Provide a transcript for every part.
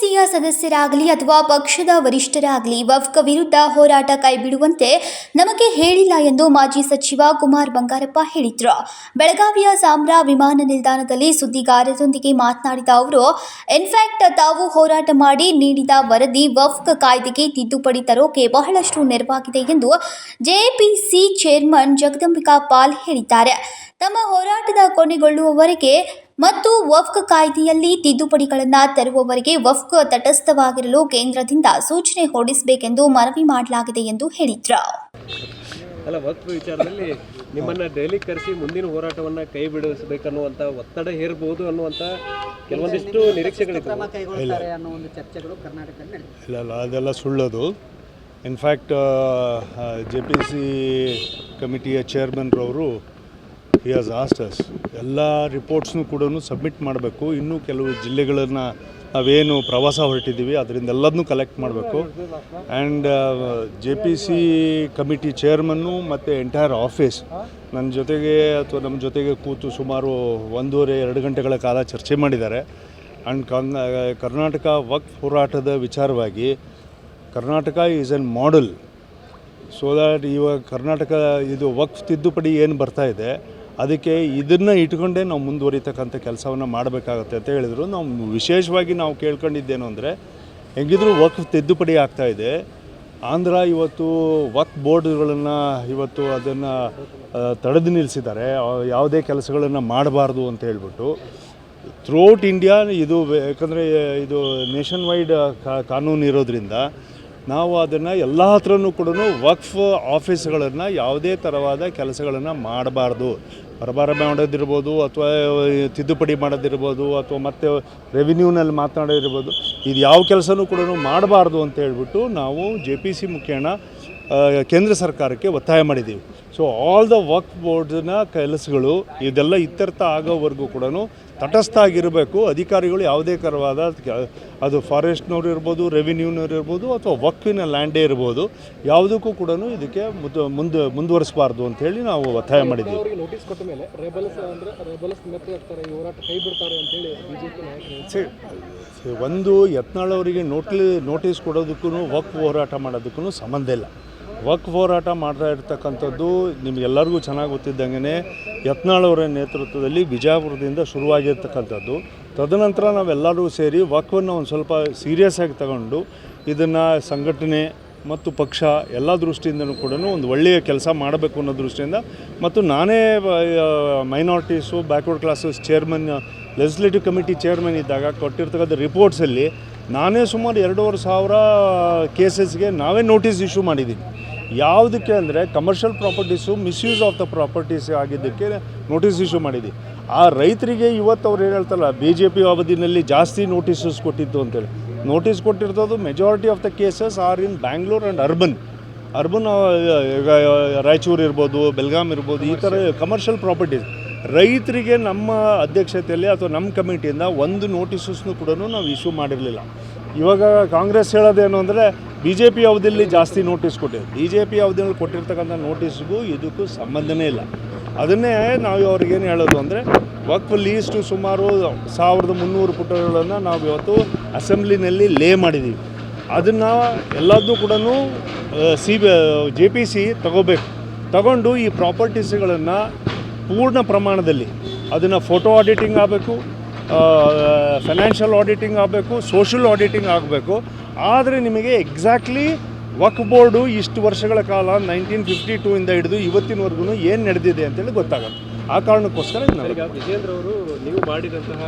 ಜೆಪಿಸಿಯ ಸದಸ್ಯರಾಗಲಿ ಅಥವಾ ಪಕ್ಷದ ವರಿಷ್ಠರಾಗಲಿ ವಕ್ಫ್ ವಿರುದ್ಧ ಹೋರಾಟ ಕೈಬಿಡುವಂತೆ ನಮಗೆ ಹೇಳಿಲ್ಲ ಎಂದು ಮಾಜಿ ಸಚಿವ ಕುಮಾರ್ ಬಂಗಾರಪ್ಪ ಹೇಳಿದರು. ಬೆಳಗಾವಿಯ ಸಾಂಬ್ರಾ ವಿಮಾನ ನಿಲ್ದಾಣದಲ್ಲಿ ಸುದ್ದಿಗಾರರೊಂದಿಗೆ ಮಾತನಾಡಿದ ಅವರು, ಇನ್ಫ್ಯಾಕ್ಟ್ ತಾವು ಹೋರಾಟ ಮಾಡಿ ನೀಡಿದ ವರದಿ ವಕ್ಫ್ ಕಾಯ್ದೆಗೆ ತಿದ್ದುಪಡಿ ತರೋಕೆ ಬಹಳಷ್ಟು ನೆರವಾಗಿದೆ ಎಂದು ಜೆಪಿಸಿ ಚೇರ್ಮನ್ ಜಗದಂಬಿಕಾ ಪಾಲ್ ಹೇಳಿದ್ದಾರೆ. ತಮ್ಮ ಹೋರಾಟದ ಕೊನೆಗೊಳ್ಳುವವರೆಗೆ ಮತ್ತು ವಕ್ಫ್ ಕಾಯ್ದೆಯಲ್ಲಿ ತಿದ್ದುಪಡಿಗಳನ್ನು ತರುವವರೆಗೆ ವಕ್ಫ್ ತಟಸ್ಥವಾಗಿರಲು ಕೇಂದ್ರದಿಂದ ಸೂಚನೆ ಹೊರಡಿಸಬೇಕೆಂದು ಮನವಿ ಮಾಡಲಾಗಿದೆ ಎಂದು ಹೇಳಿದರು. ವಕ್ಫ್ ವಿಚಾರದಲ್ಲಿ ನಿಮ್ಮನ್ನ ದೆಹಲಿ ಕರೆಸಿ ಮುಂದಿನ ಹೋರಾಟವನ್ನು ಕೈ ಬಿಡಿಸಬೇಕನ್ನುವಂಥ ಒತ್ತಡ ಹೇರಬಹುದು ಅನ್ನುವಂಥ ಕೆಲವೊಂದಿಷ್ಟು ನಿರೀಕ್ಷೆಗಳಿವೆ. ಇಲ್ಲ, ಅದೆಲ್ಲ ಸುಳ್ಳದು. ಇನ್ಫ್ಯಾಕ್ಟ್ JPC ಕಮಿಟಿಯ ಚೇರ್ಮನ್ರವರು ಹಿ ಹ್ಯಾಸ್ ಆಸ್ಕ್ಡ್ ಅಸ್ ಎಲ್ಲ ರಿಪೋರ್ಟ್ಸ್ನು ಕೂಡ ಸಬ್ಮಿಟ್ ಮಾಡಬೇಕು. ಇನ್ನೂ ಕೆಲವು ಜಿಲ್ಲೆಗಳನ್ನು ನಾವೇನು ಪ್ರವಾಸ ಹೊರಟಿದ್ದೀವಿ ಅದರಿಂದ ಎಲ್ಲದನ್ನೂ ಕಲೆಕ್ಟ್ ಮಾಡಬೇಕು. ಆ್ಯಂಡ್ JPC ಕಮಿಟಿ ಚೇರ್ಮನ್ನು ಮತ್ತು ಎಂಟೈರ್ ಆಫೀಸ್ ನನ್ನ ಜೊತೆಗೆ ಅಥವಾ ನಮ್ಮ ಜೊತೆಗೆ ಕೂತು ಸುಮಾರು 1.5-2 ಗಂಟೆಗಳ ಕಾಲ ಚರ್ಚೆ ಮಾಡಿದ್ದಾರೆ. ಆ್ಯಂಡ್ ಕರ್ನಾಟಕ ವಕ್ಫ್ ಹೋರಾಟದ ವಿಚಾರವಾಗಿ Karnataka is N model. So that ಇವಾಗ ಕರ್ನಾಟಕ ಇದು ವಕ್ಫ್ ತಿದ್ದುಪಡಿ ಏನು ಬರ್ತಾ ಇದೆ ಅದಕ್ಕೆ ಇದನ್ನು ಇಟ್ಕೊಂಡೇ ನಾವು ಮುಂದುವರಿತಕ್ಕಂಥ ಕೆಲಸವನ್ನು ಮಾಡಬೇಕಾಗತ್ತೆ ಅಂತ ಹೇಳಿದರು. ನಾವು ವಿಶೇಷವಾಗಿ ನಾವು ಕೇಳ್ಕೊಂಡಿದ್ದೇನು ಅಂದರೆ, ಹೆಂಗಿದ್ರು ವಕ್ಫ್ ತಿದ್ದುಪಡಿ ಆಗ್ತಾಯಿದೆ. ಆಂಧ್ರ ಇವತ್ತು ವಕ್ಫ್ ಬೋರ್ಡ್ಗಳನ್ನು ಇವತ್ತು ಅದನ್ನು ತಡೆದು ನಿಲ್ಲಿಸಿದ್ದಾರೆ, ಯಾವುದೇ ಕೆಲಸಗಳನ್ನು ಮಾಡಬಾರ್ದು ಅಂತ ಹೇಳ್ಬಿಟ್ಟು. ಥ್ರೂಔಟ್ ಇಂಡಿಯಾ ಇದು, ಯಾಕಂದರೆ ಇದು ನೇಷನ್ ವೈಡ್ ಕಾನೂನು ಇರೋದ್ರಿಂದ ನಾವು ಅದನ್ನು ಎಲ್ಲ ಹತ್ರನೂ ಕೂಡ ವಕ್ಫ್ ಆಫೀಸ್ಗಳನ್ನು ಯಾವುದೇ ಥರವಾದ ಕೆಲಸಗಳನ್ನು ಮಾಡಬಾರ್ದು. ಬರಬಾರ ಮಾಡೋದಿರ್ಬೋದು ಅಥವಾ ತಿದ್ದುಪಡಿ ಮಾಡೋದಿರ್ಬೋದು ಅಥವಾ ಮತ್ತು ರೆವಿನ್ಯೂನಲ್ಲಿ ಮಾತನಾಡೋದಿರ್ಬೋದು, ಇದು ಯಾವ ಕೆಲಸನೂ ಕೂಡ ಮಾಡಬಾರ್ದು ಅಂತ ಹೇಳ್ಬಿಟ್ಟು ನಾವು JPC ಮುಖೇನ ಕೇಂದ್ರ ಸರ್ಕಾರಕ್ಕೆ ಒತ್ತಾಯ ಮಾಡಿದ್ದೀವಿ. ಸೊ ಆಲ್ ದ ವಕ್ಫ್ ಬೋರ್ಡ್ನ ಕೆಲಸಗಳು ಇದೆಲ್ಲ ಇತ್ಯರ್ಥ ಆಗೋವರೆಗೂ ಕೂಡ ತಟಸ್ಥ ಆಗಿರಬೇಕು. ಅಧಿಕಾರಿಗಳು ಯಾವುದೇ ಥರವಾದ ಅದು ಫಾರೆಸ್ಟ್ನವ್ರು ಇರ್ಬೋದು, ರೆವಿನ್ಯೂನವ್ರು ಇರ್ಬೋದು ಅಥವಾ ವಕ್ಫಿನ ಲ್ಯಾಂಡೇ ಇರ್ಬೋದು, ಯಾವುದಕ್ಕೂ ಕೂಡ ಇದಕ್ಕೆ ಮುಂದುವರಿಸಬಾರ್ದು ಅಂತೇಳಿ ನಾವು ಒತ್ತಾಯ ಮಾಡಿದ್ದೀವಿ. ಒಂದು ಯತ್ನಾಳ್ ಅವರಿಗೆ ನೋಟಿಸ್ ಕೊಡೋದಕ್ಕೂ ವಕ್ಫ್ ಹೋರಾಟ ಮಾಡೋದಕ್ಕೂ ಸಂಬಂಧ ಇಲ್ಲ. ವಕ್ಫ್ ಹೋರಾಟ ಮಾಡ್ತಾ ಇರ್ತಕ್ಕಂಥದ್ದು ನಿಮಗೆಲ್ಲರಿಗೂ ಚೆನ್ನಾಗಿ ಗೊತ್ತಿದ್ದಂಗೆ ಯತ್ನಾಳ್ ಅವರ ನೇತೃತ್ವದಲ್ಲಿ ಬಿಜಾಪುರದಿಂದ ಶುರುವಾಗಿರ್ತಕ್ಕಂಥದ್ದು. ತದನಂತರ ನಾವೆಲ್ಲರೂ ಸೇರಿ ವಕ್ಫನ್ನು ಒಂದು ಸ್ವಲ್ಪ ಸೀರಿಯಸ್ ಆಗಿ ತಗೊಂಡು ಇದನ್ನು ಸಂಘಟನೆ ಮತ್ತು ಪಕ್ಷ ಎಲ್ಲ ದೃಷ್ಟಿಯಿಂದನೂ ಕೂಡ ಒಂದು ಒಳ್ಳೆಯ ಕೆಲಸ ಮಾಡಬೇಕು ಅನ್ನೋ ದೃಷ್ಟಿಯಿಂದ, ಮತ್ತು ನಾನೇ minorities backward classes chairman, legislative committee chairman ಇದ್ದಾಗ ಕೊಟ್ಟಿರ್ತಕ್ಕಂಥ ರಿಪೋರ್ಟ್ಸಲ್ಲಿ ನಾನೇ ಸುಮಾರು 2,500 ಕೇಸಸ್ಗೆ ನಾವೇ ನೋಟಿಸ್ ಇಶ್ಯೂ ಮಾಡಿದ್ದೀವಿ. ಯಾವುದಕ್ಕೆ ಅಂದರೆ commercial properties misuse of the properties ಆಗಿದ್ದಕ್ಕೆ ನೋಟಿಸ್ ಇಶ್ಯೂ ಮಾಡಿದ್ದೀವಿ. ಆ ರೈತರಿಗೆ ಇವತ್ತು ಅವ್ರು ಏನು ಹೇಳ್ತಾರಲ್ಲ, BJP ಅವಧಿನಲ್ಲಿ ಜಾಸ್ತಿ ನೋಟಿಸಸ್ ಕೊಟ್ಟಿತ್ತು ಅಂತೇಳಿ. ನೋಟಿಸ್ ಕೊಟ್ಟಿರ್ತದ್ದು majority of the cases are in Bangalore and urban ಈಗ ರಾಯಚೂರು ಇರ್ಬೋದು, ಬೆಳಗಾಂ ಇರ್ಬೋದು, ಈ ಥರ ಕಮರ್ಷಿಯಲ್ ಪ್ರಾಪರ್ಟೀಸ್. ರೈತರಿಗೆ ನಮ್ಮ ಅಧ್ಯಕ್ಷತೆಯಲ್ಲಿ ಅಥವಾ ನಮ್ಮ ಕಮಿಟಿಯಿಂದ ಒಂದು ನೋಟಿಸಸ್ನು ಕೂಡ ನಾವು ಇಶ್ಯೂ ಮಾಡಿರಲಿಲ್ಲ. ಇವಾಗ ಕಾಂಗ್ರೆಸ್ ಹೇಳೋದೇನು ಅಂದರೆ BJP ಅವಧಿಯಲ್ಲಿ ಜಾಸ್ತಿ ನೋಟಿಸ್ ಕೊಟ್ಟಿದೆ. BJP ಅವಧಿಯಲ್ಲಿ ಕೊಟ್ಟಿರ್ತಕ್ಕಂಥ ನೋಟಿಸ್ಗೂ ಇದಕ್ಕೂ ಸಂಬಂಧನೇ ಇಲ್ಲ. ಅದನ್ನೇ ನಾವು ಅವ್ರಿಗೇನು ಹೇಳೋದು ಅಂದರೆ, ವಕ್ಫ್ ಲೀಸ್ಟು ಸುಮಾರು 1300 ಪುಟಗಳನ್ನು ನಾವು ಇವತ್ತು ಅಸೆಂಬ್ಲಿನಲ್ಲಿ ಲೇ ಮಾಡಿದ್ದೀವಿ. ಅದನ್ನು ಎಲ್ಲದನ್ನೂ ಕೂಡ JPC ತಗೊಂಡು ಈ ಪ್ರಾಪರ್ಟೀಸ್ಗಳನ್ನು ಪೂರ್ಣ ಪ್ರಮಾಣದಲ್ಲಿ ಅದನ್ನು ಫೋಟೋ ಆಡಿಟಿಂಗ್ ಆಗಬೇಕು, ಫೈನಾನ್ಷಿಯಲ್ ಆಡಿಟಿಂಗ್ ಆಗಬೇಕು, ಸೋಷಲ್ ಆಡಿಟಿಂಗ್ ಆಗಬೇಕು. ಆದರೆ ನಿಮಗೆ ಎಕ್ಸಾಕ್ಟ್ಲಿ ವಕ್ಫ್ ಬೋರ್ಡು ಇಷ್ಟು ವರ್ಷಗಳ ಕಾಲ 1952 ಹಿಡಿದು ಇವತ್ತಿನವರೆಗೂ ಏನು ನಡೆದಿದೆ ಅಂತೇಳಿ ಗೊತ್ತಾಗುತ್ತೆ. ಆ ಕಾರಣಕ್ಕೋಸ್ಕರ ಈಗ ವಿಜೇಂದ್ರ ಅವರು ನೀವು ಮಾಡಿದಂತಹ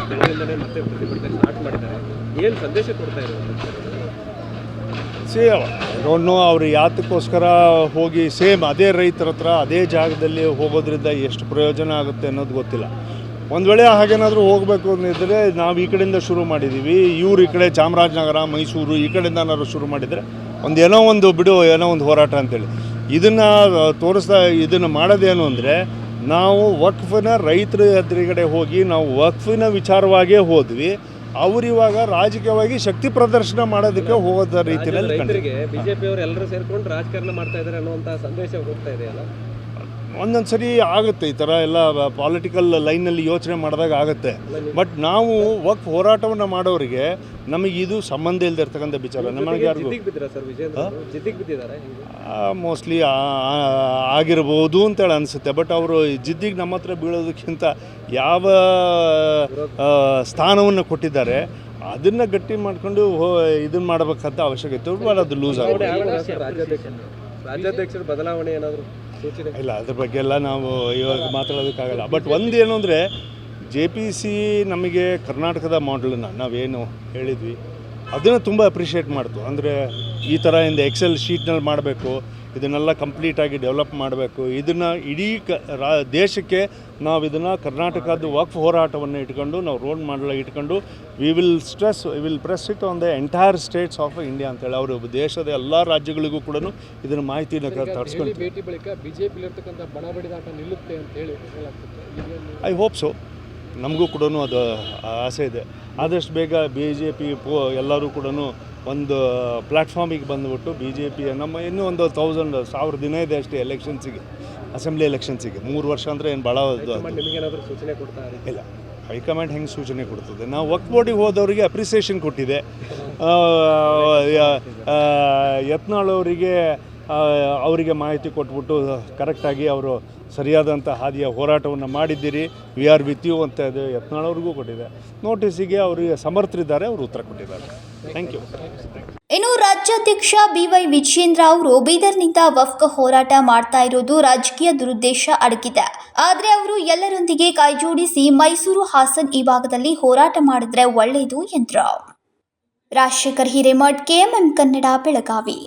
ಬೆಳೆಯಿಂದಲೇ ಮತ್ತೆ ಪ್ರತಿಭಟನೆ ಸ್ಟಾರ್ಟ್ ಮಾಡಿದ್ದಾರೆ, ಏನು ಸಂದೇಶ ಕೊಡ್ತಾ ಇರೋದು? ಅವರು ಯಾತಕ್ಕೋಸ್ಕರ ಹೋಗಿ ಸೇಮ್ ಅದೇ ರೈತರ ಹತ್ರ ಅದೇ ಜಾಗದಲ್ಲಿ ಹೋಗೋದ್ರಿಂದ ಎಷ್ಟು ಪ್ರಯೋಜನ ಆಗುತ್ತೆ ಅನ್ನೋದು ಗೊತ್ತಿಲ್ಲ. ಒಂದು ವೇಳೆ ಹಾಗೇನಾದರೂ ಹೋಗಬೇಕು ಅಂದಿದ್ದರೆ ನಾವು ಈ ಕಡೆಯಿಂದ ಶುರು ಮಾಡಿದ್ದೀವಿ, ಇವರು ಈ ಕಡೆ ಚಾಮರಾಜನಗರ, ಮೈಸೂರು ಈ ಕಡೆಯಿಂದ ಏನಾದ್ರು ಶುರು ಮಾಡಿದರೆ ಏನೋ ಒಂದು ಹೋರಾಟ ಅಂತೇಳಿ ಇದನ್ನು ಮಾಡೋದೇನು ಅಂದರೆ, ನಾವು ವಕ್ಫಿನ ರೈತರ ಎದುರುಗಡೆ ಹೋಗಿ ನಾವು ವಕ್ಫಿನ ವಿಚಾರವಾಗೇ ಹೋದ್ವಿ. ಅವರು ಇವಾಗ ರಾಜಕೀಯವಾಗಿ ಶಕ್ತಿ ಪ್ರದರ್ಶನ ಮಾಡೋದಕ್ಕೆ ಹೋಗೋದ ರೀತಿಯಲ್ಲಿ BJP ಅವರು ಎಲ್ಲರೂ ಸೇರ್ಕೊಂಡು ರಾಜಕಾರಣ ಮಾಡ್ತಾ ಇದ್ದಾರೆ ಅನ್ನುವಂಥ ಸಂದೇಶ ಹೋಗ್ತಾ ಇದೆಯಲ್ಲ. ಒಂದೊಂದು ಸರಿ ಆಗುತ್ತೆ ಈ ಥರ ಎಲ್ಲ ಪಾಲಿಟಿಕಲ್ ಲೈನಲ್ಲಿ ಯೋಚನೆ ಮಾಡಿದಾಗ ಆಗುತ್ತೆ. ಬಟ್ ನಾವು ವಕ್ಫ್ ಹೋರಾಟವನ್ನು ಮಾಡೋರಿಗೆ ನಮಗೆ ಇದು ಸಂಬಂಧ ಇಲ್ಲದೆ ಇರ್ತಕ್ಕಂಥ ವಿಚಾರ. ನಮಗೆ ಯಾರಿಗೂ ಮೋಸ್ಟ್ಲಿ ಆಗಿರ್ಬೋದು ಅಂತೇಳಿ ಅನಿಸುತ್ತೆ. ಬಟ್ ಅವರು ಜಿದ್ದಿಗೆ ನಮ್ಮ ಹತ್ರ ಬೀಳೋದಕ್ಕಿಂತ ಯಾವ ಸ್ಥಾನವನ್ನು ಕೊಟ್ಟಿದ್ದಾರೆ ಅದನ್ನು ಗಟ್ಟಿ ಮಾಡಿಕೊಂಡು ಇದನ್ನು ಮಾಡಬೇಕಂತ ಅವಶ್ಯಕತೆ ಅದು ಲೂಸ್ ಆಗುತ್ತೆ. ರಾಜ್ಯಾಧ್ಯಕ್ಷರ ಬದಲಾವಣೆ ಏನಾದರೂ ಸೂಚನೆ ಇಲ್ಲ, ಅದ್ರ ಬಗ್ಗೆ ಎಲ್ಲ ನಾವು ಇವಾಗ ಮಾತಾಡೋದಕ್ಕಾಗಲ್ಲ. ಬಟ್ ಒಂದೇನು ಅಂದರೆ JPC ನಮಗೆ ಕರ್ನಾಟಕದ ಮಾಡಲನ್ನು ನಾವೇನು ಹೇಳಿದ್ವಿ ಅದನ್ನು ತುಂಬ ಅಪ್ರಿಷಿಯೇಟ್ ಮಾಡ್ತು. ಅಂದರೆ ಈ ಥರ ಇಂದ ಎಕ್ಸೆಲ್ ಶೀಟ್ನಲ್ಲಿ ಮಾಡಬೇಕು, ಇದನ್ನೆಲ್ಲ ಕಂಪ್ಲೀಟಾಗಿ ಡೆವಲಪ್ ಮಾಡಬೇಕು, ಇದನ್ನು ಇಡೀ ದೇಶಕ್ಕೆ ನಾವು ಇದನ್ನು ಕರ್ನಾಟಕದ ವಕ್ಫ್ ಹೋರಾಟವನ್ನು ಇಟ್ಕೊಂಡು ನಾವು ರೋಡ್ ಮಾಡಲ್ ಇಟ್ಕೊಂಡು we will press it on the entire States of India ಅಂತೇಳಿ ಅವರು ದೇಶದ ಎಲ್ಲ ರಾಜ್ಯಗಳಿಗೂ ಕೂಡ ಇದನ್ನು ಮಾಹಿತಿನ ತರಿಸ್ಕೊಂಡು ಭೇಟಿ ಬಳಿಕ ಬಿಜೆಪಿಲಿರ್ತಕ್ಕಂಥ ಬಣ ಬಡಿದಾಟ ನಿಲ್ಲುತ್ತೆ ಅಂತ ಹೇಳಿ ಐ ಹೋಪ್ ಸೊ. ನಮಗೂ ಕೂಡ ಅದು ಆಸೆ ಇದೆ. ಆದಷ್ಟು ಬೇಗ BJP ಎಲ್ಲರೂ ಕೂಡ ಒಂದು ಪ್ಲ್ಯಾಟ್ಫಾರ್ಮಿಗೆ ಬಂದುಬಿಟ್ಟು BJP ನಮ್ಮ ಇನ್ನೂ ಒಂದು 1000 ದಿನ ಇದೆ ಅಷ್ಟೇ ಎಲೆಕ್ಷನ್ಸಿಗೆ, ಅಸೆಂಬ್ಲಿ ಎಲೆಕ್ಷನ್ಸಿಗೆ. 3 ವರ್ಷ ಅಂದರೆ ಏನು ಭಾಳ ನಿಮಗೇನಾದರೂ ಸೂಚನೆ ಕೊಡ್ತಾರೆ? ಇಲ್ಲ, ಹೈಕಮಾಂಡ್ ಹೆಂಗೆ ಸೂಚನೆ ಕೊಡ್ತದೆ. ನಾವು ವಕ್ಫ್ ಬೋರ್ಡಿಗೆ ಹೋದವರಿಗೆ ಅಪ್ರಿಸಿಯೇಷನ್ ಕೊಟ್ಟಿದೆ. ಯತ್ನಾಳ್ ಅವರಿಗೆ ಮಾಹಿತಿ ಕೊಟ್ಬಿಟ್ಟು ಕರೆಕ್ಟಾಗಿ ಅವರು ಸರಿಯಾದಂಥ ಹಾದಿಯ ಹೋರಾಟವನ್ನು ಮಾಡಿದ್ದೀರಿ, ವಿ ಆರ್ ವಿತ್ ಯು ಅಂತ ಇದೆ ಯತ್ನಾಳ್ ಅವ್ರಿಗೂ ಕೊಟ್ಟಿದೆ. ನೋಟಿಸಿಗೆ ಅವರಿಗೆ ಸಮರ್ಥರಿದ್ದಾರೆ, ಅವರು ಉತ್ತರ ಕೊಟ್ಟಿದ್ದಾರೆ. Thank you. ಇನ್ನು ರಾಜ್ಯಾಧ್ಯಕ್ಷ BY ವಿಜಯೇಂದ್ರ ಅವರು ಬೀದರ್ನಿಂದ ವಕ್ಫ್ ಹೋರಾಟ ಮಾಡ್ತಾ ಇರೋದು ರಾಜಕೀಯ ದುರುದ್ದೇಶ ಅಡಗಿದೆ. ಆದರೆ ಅವರು ಎಲ್ಲರೊಂದಿಗೆ ಕೈಜೋಡಿಸಿ ಮೈಸೂರು, ಹಾಸನ್ ಈ ಭಾಗದಲ್ಲಿ ಹೋರಾಟ ಮಾಡಿದ್ರೆ ಒಳ್ಳೆಯದು ಎಂದರು. ರಾಜಶೇಖರ್ ಹಿರೇಮಠ್, KMM ಕನ್ನಡ, ಬೆಳಗಾವಿ.